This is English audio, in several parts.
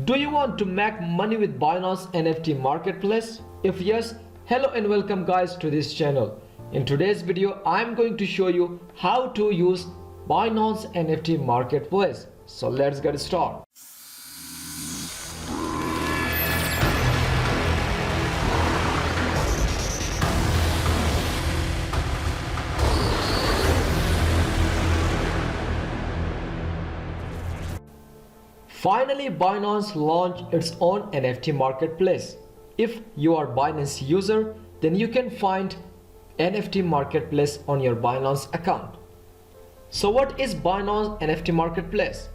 Do you want to make money with Binance NFT Marketplace? If yes, hello and welcome guys to this channel. In today's video, I'm going to show you how to use Binance NFT Marketplace. So let's get started. Finally, Binance launched its own NFT marketplace. If you are Binance user, then you can find NFT marketplace on your Binance account. So what is Binance NFT marketplace?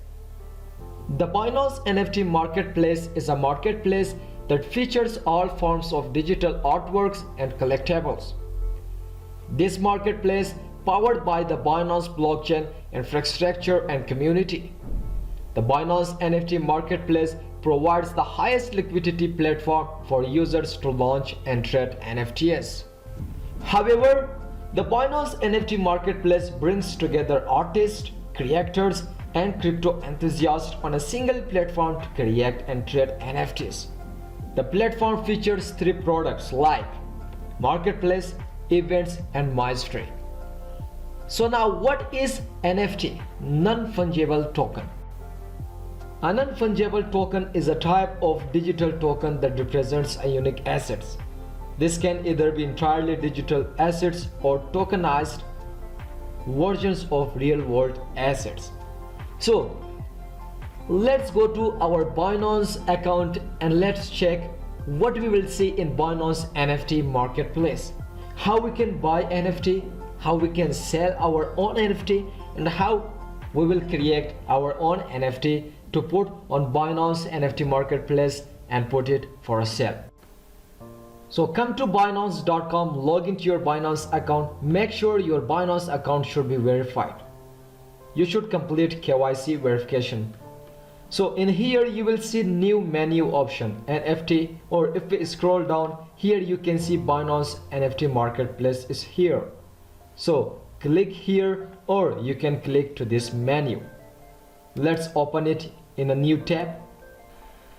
The Binance NFT marketplace is a marketplace that features all forms of digital artworks and collectibles. This marketplace, powered by the Binance blockchain infrastructure and community. The Binance NFT Marketplace provides the highest liquidity platform for users to launch and trade NFTs. However, the Binance NFT Marketplace brings together artists, creators, and crypto enthusiasts on a single platform to create and trade NFTs. The platform features three products like Marketplace, Events, and Mastery. So now what is NFT? Non-fungible token. A non-fungible token is a type of digital token that represents a unique asset. This can either be entirely digital assets or tokenized versions of real-world assets. So let's go to our Binance account and let's check what we will see in Binance NFT Marketplace. How we can buy NFT, how we can sell our own NFT, and how we will create our own NFT to put on Binance NFT Marketplace and put it for a sale. So come to Binance.com, log into your Binance account. Make sure your Binance account should be verified. You should complete KYC verification. So in here you will see new menu option NFT, or if we scroll down here you can see Binance NFT Marketplace is here. So click here or you can click to this menu. Let's open it in a new tab.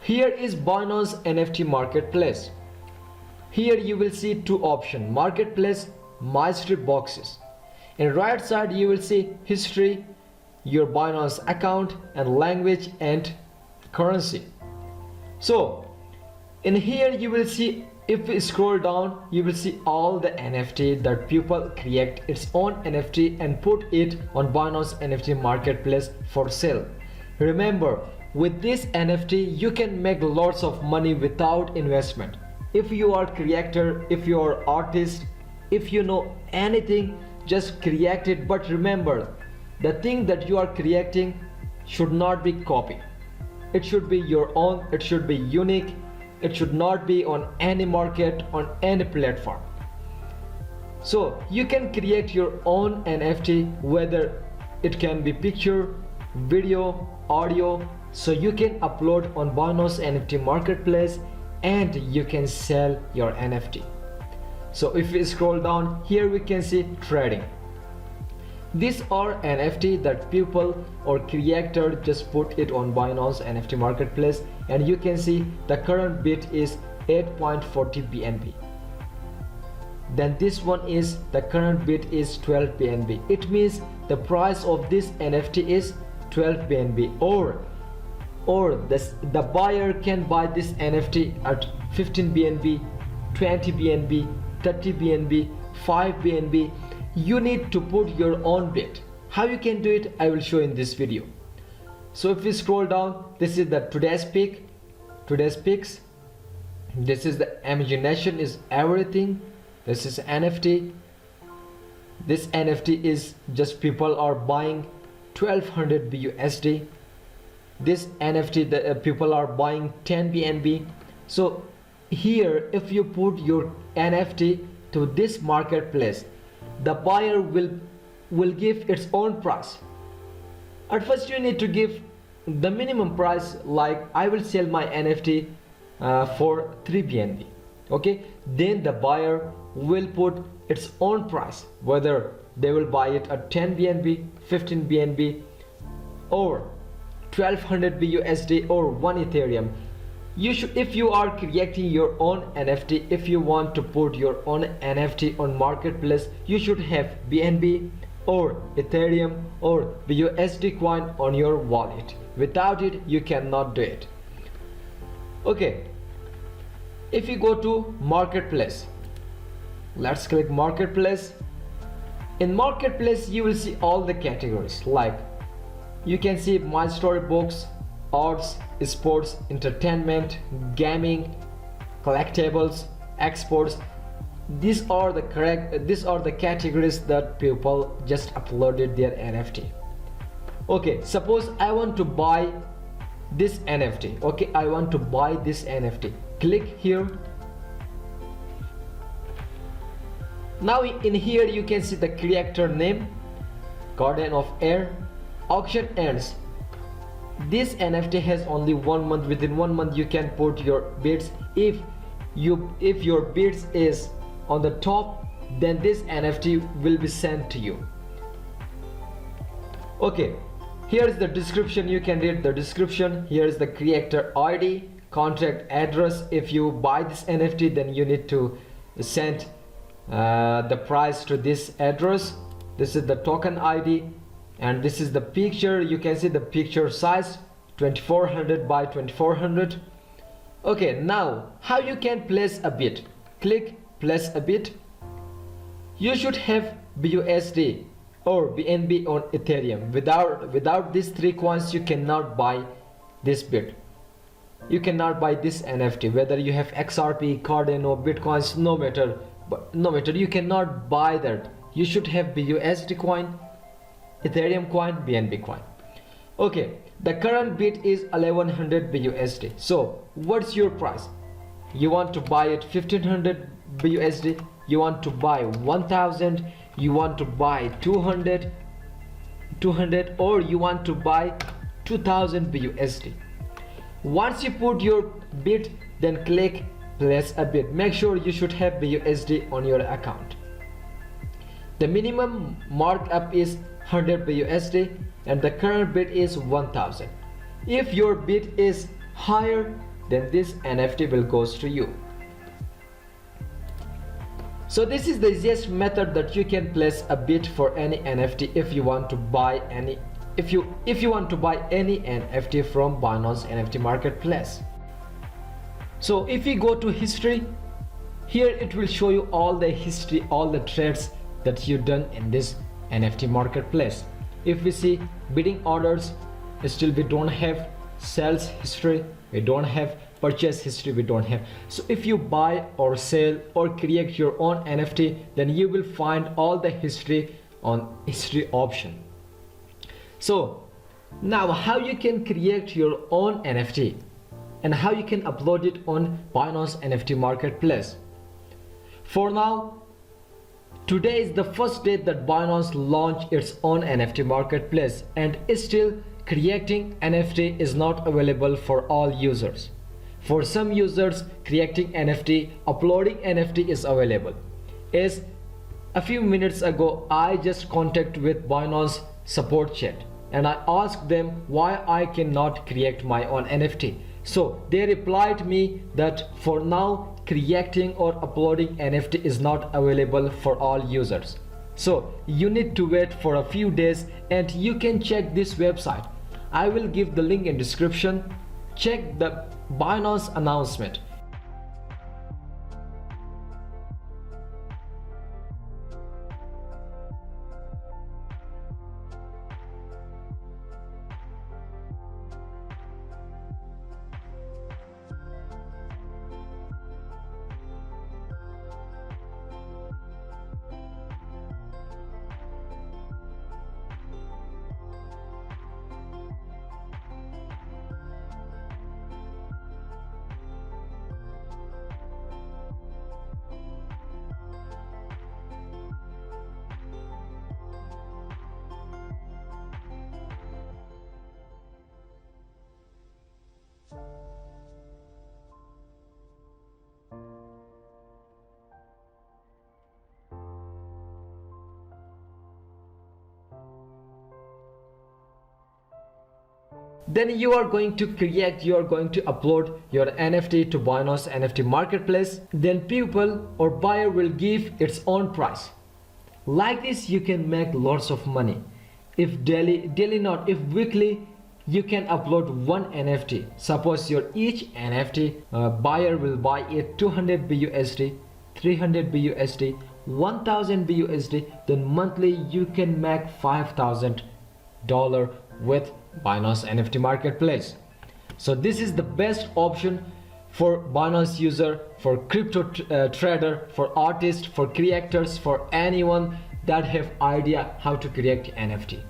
Here is Binance NFT Marketplace. Here you will see two options, Marketplace, Mastery boxes. In right side you will see history, your Binance account, and language and currency. So in here you will see, if we scroll down you will see all the NFT that people create its own NFT and put it on Binance NFT Marketplace for sale. Remember, with this NFT you can make lots of money without investment. If you are creator, if you are artist, if you know anything, just create it. But remember, the thing that you are creating should not be copied. It should be your own, it should be unique, it should not be on any market, on any platform. So you can create your own NFT, whether it can be picture, video, audio, so you can upload on Binance NFT Marketplace and you can sell your NFT. So if we scroll down here we can see trading. These are NFT that people or creator just put it on Binance NFT Marketplace, and you can see the current bid is 8.40 BNB. Then this one is, the current bid is 12 BNB. It means the price of this NFT is 12 BNB, or the buyer can buy this NFT at 15 BNB, 20 BNB, 30 BNB, 5 BNB. You need to put your own bid. How you can do it, I will show in this video. So if we scroll down, this is the today's picks. This is the imagination is everything. This is NFT. This NFT is just people are buying 1200 BUSD. This NFT the people are buying 10 BNB. So here if you put your NFT to this marketplace, the buyer will give its own price. At first you need to give the minimum price, like I will sell my NFT for 3 BNB. Okay, then the buyer will put its own price, whether they will buy it at 10 BNB, 15 BNB, or 1200 BUSD or 1 Ethereum. You should, if you are creating your own NFT, if you want to put your own NFT on marketplace, you should have BNB or Ethereum or BUSD coin on your wallet. Without it, you cannot do it. Okay, if you go to marketplace, let's click marketplace. In marketplace, you will see all the categories, like you can see my storybooks, arts, sports, entertainment, gaming, collectibles, exports. These are the categories that people just uploaded their NFT. Okay, suppose I want to buy this NFT. Okay, I want to buy this NFT. Click here. Now in here you can see the creator name, Garden of Air, auction ends. This NFT has only 1 month. Within 1 month you can put your bids. If your bids is on the top, then this NFT will be sent to you. Okay, here is the description. You can read the description. Here is the creator ID, contract address. If you buy this NFT, then you need to send the price to this address. This is the token ID, and this is the picture. You can see the picture size 2400 by 2400. Okay, now how you can place a bid. Click place a bid. You should have BUSD or BNB on Ethereum. Without these 3 coins, you cannot buy this bid. You cannot buy this NFT. Whether you have XRP, Cardano, Bitcoins, no matter, you cannot buy that. You should have BUSD coin, Ethereum coin, BNB coin. Okay, the current bid is 1100 BUSD. So what's your price? You want to buy it 1500 BUSD, you want to buy 1000, you want to buy 200, or you want to buy 2000 BUSD. Once you put your bid, then click place a bid. Make sure you should have BUSD on your account. The minimum markup is 100 BUSD and the current bid is 1000. If your bid is higher, then this NFT will goes to you. So this is the easiest method that you can place a bid for any NFT if you want to buy any NFT from Binance NFT Marketplace. So if we go to history, here it will show you all the history, all the trades that you've done in this NFT marketplace. If we see bidding orders, still we don't have sales history, we don't have purchase history, we don't have. So if you buy or sell or create your own NFT, then you will find all the history on history option. So now how you can create your own NFT and how you can upload it on Binance NFT Marketplace. For now, today is the first day that Binance launched its own NFT marketplace, and still creating NFT is not available for all users. For some users, creating NFT, uploading NFT is available. As a few minutes ago, I just contacted with Binance support chat and I asked them why I cannot create my own NFT. So they replied me that for now, creating or uploading NFT is not available for all users. So you need to wait for a few days, and you can check this website. I will give the link in description. Check the Binance announcement. then you are going to upload your NFT to Binance NFT Marketplace. Then people or buyer will give its own price. Like this you can make lots of money. If daily not, if weekly, you can upload one NFT. Suppose your each NFT buyer will buy it 200 BUSD, 300 BUSD, 1000 BUSD, then monthly you can make $5,000 with Binance NFT Marketplace. So this is the best option for Binance user, for crypto trader, for artists, for creators, for anyone that have idea how to create NFT.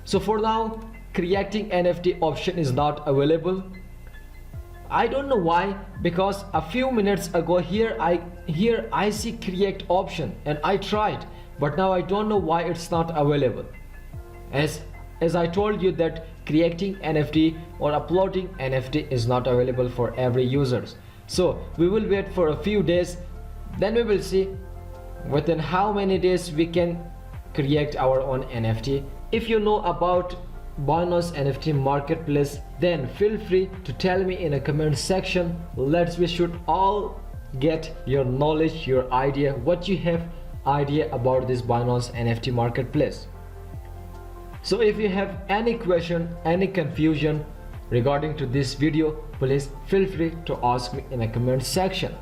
So for now, creating NFT option is not available. I don't know why, because a few minutes ago here I see create option and I tried, but now I don't know why it's not available. As I told you that creating NFT or uploading NFT is not available for every users. So we will wait for a few days, then we will see within how many days we can create our own NFT. If you know about Binance NFT Marketplace, then feel free to tell me in a comment section. We should all get your knowledge, your idea, what you have idea about this Binance NFT Marketplace. So if you have any question, any confusion regarding to this video, please feel free to ask me in a comment section.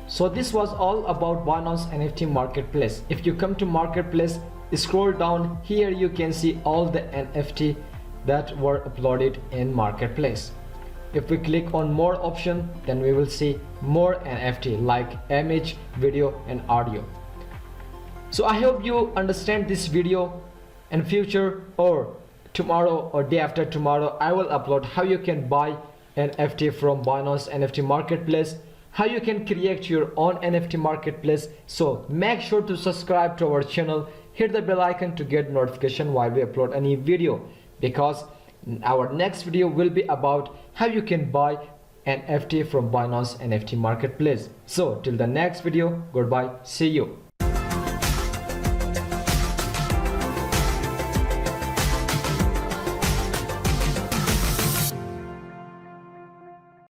So this was all about Binance NFT Marketplace. If you come to Marketplace, scroll down, here you can see all the NFT that were uploaded in Marketplace. If we click on more option, then we will see more NFT like image, video and audio. So I hope you understand this video. In future or tomorrow or day after tomorrow, I will upload how you can buy NFT from Binance NFT Marketplace, how you can create your own NFT marketplace. So make sure to subscribe to our channel, hit the bell icon to get notification while we upload any video, because our next video will be about how you can buy NFT from Binance NFT Marketplace. So till the next video, goodbye, see you.